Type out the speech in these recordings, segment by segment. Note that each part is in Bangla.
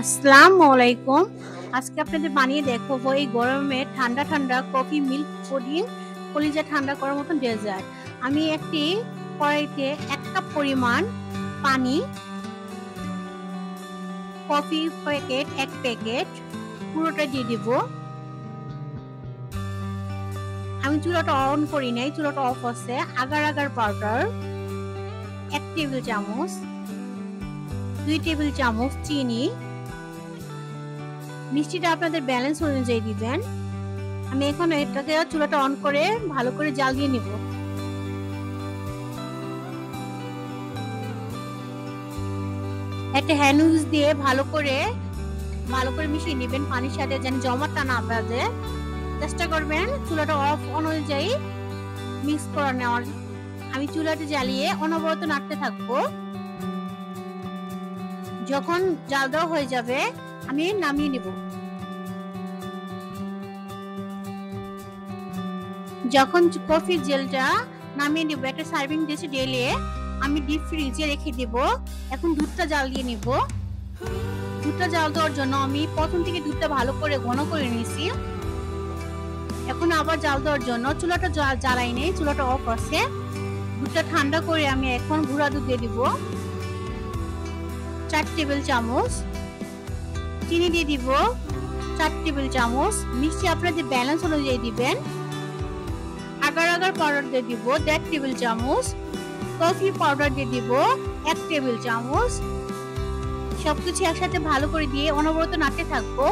আসসালামু আলাইকুম। আজকে আপনাদের বানিয়ে দেখাবো এই গরমে ঠান্ডা ঠান্ডা কফি মিল্ক পুডিং, কলিজা ঠান্ডা করার মতন ডেজার্ট। আমি একটি কড়াইতে 1 কাপ পরিমাণ পানি, কফি প্যাকেট 1 প্যাকেট পুরোটা দিয়ে দিব। আমি চুলাটা অন করি নাই, চুলাটা অফ আছে। আগার আগার পাউডার 1 টেবিল চামচ, 2 টেবিল চামচ চিনি। মিষ্টিটা আপনাদের ব্যালেন্স অনুযায়ী দিবেন। আমি এখন এটাকে চুলাটা অন করে ভালো করে জাল দিয়ে নিব। একটা হ্যান্ড উইক্স দিয়ে ভালো করে মিশিয়ে নেবেন পানির সাথে, যেন জমাটটা না বাজে। চেষ্টা করবেন চুলাটা অফ অনুযায়ী মিক্স করে নেওয়ার। আমি চুলাটা জ্বালিয়ে অনবরত নাড়তে থাকবো। যখন জাল দেওয়া হয়ে যাবে আমি নামিয়ে নিব। যখন কফি জেলটা নামিয়ে নিব, একটা সার্ভিং ডিশে ঢেলে আমি ডিপ ফ্রিজে রেখে দেব। এখন দুধটা জাল দিয়ে নিব। দুধটা জাল দেওয়ার জন্য আমি প্রথম থেকে দুধটা ভালো করে ঘন করে নিয়েছি। এখন আবার জাল দেওয়ার জন্য চুলাটা জ্বালাই নেই, চুলাটা অফ আছে। দুধটা ঠান্ডা করে আমি এখন গুঁড়া দুধ দিয়ে দিব 4 টেবিল চামচ। চিনি দিয়ে দিব 4 টেবিল চামচ। মিষ্টি আপনাদের ব্যালেন্স অনুযায়ী দিবেন। আগার আগার পাউডার দিয়ে দিব 1.5 টেবিল চামচ। কফি পাউডার দিয়ে দিব 1 টেবিল চামচ। সবকিছু একসাথে ভালো করে দিয়ে অনবরত নাড়তে থাকবো।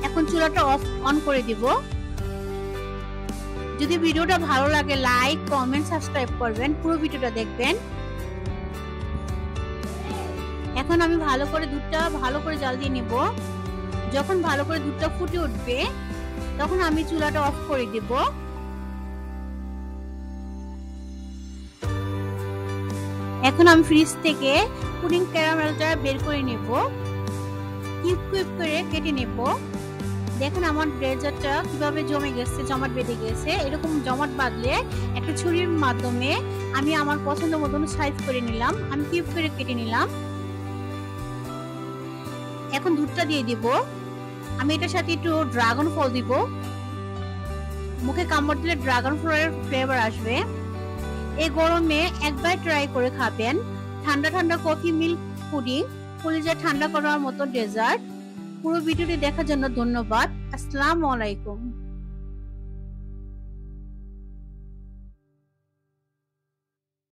এখন চুলাটা অন করে দিব। যদি ভিডিওটা ভালো লাগে লাইক, কমেন্ট, সাবস্ক্রাইব করবেন, পুরো ভিডিওটা দেখবেন। এখন আমি দুধটা ভালো করে জাল দিয়ে নিব। যখন ভালো করে দুধটা ফুটে উঠবে তখন আমি চুলাটা অফ করে দেব। এখন আমি ফ্রিজ থেকে পুডিং ক্যারামেলটা বের করে নেব, কিউব কিউব করে কেটে নেব। দেখুন আমার ডেজার্টটা কিভাবে জমে গেছে, জমাট বেঁধে গেছে। এরকম জমাট বাঁধলে একটা ছুরির মাধ্যমে আমি আমার পছন্দ মতন সাইজ করে নিলাম। আমি কিউব করে কেটে নিলাম। এখন দুধটা দিয়ে দিব। আমি এটার সাথে একটু ড্রাগন ফল দিব। মুখে কামড় দিলে ড্রাগন ফলের ফ্লেভার আসবে। এই গরমে একবার ট্রাই করে খাবেন ঠান্ডা ঠান্ডা কফি মিল্ক পুডিং, কলিজা ঠান্ডা করার মতো ডেজার্ট। পুরো ভিডিওটি দেখার জন্য ধন্যবাদ। আসসালামু আলাইকুম।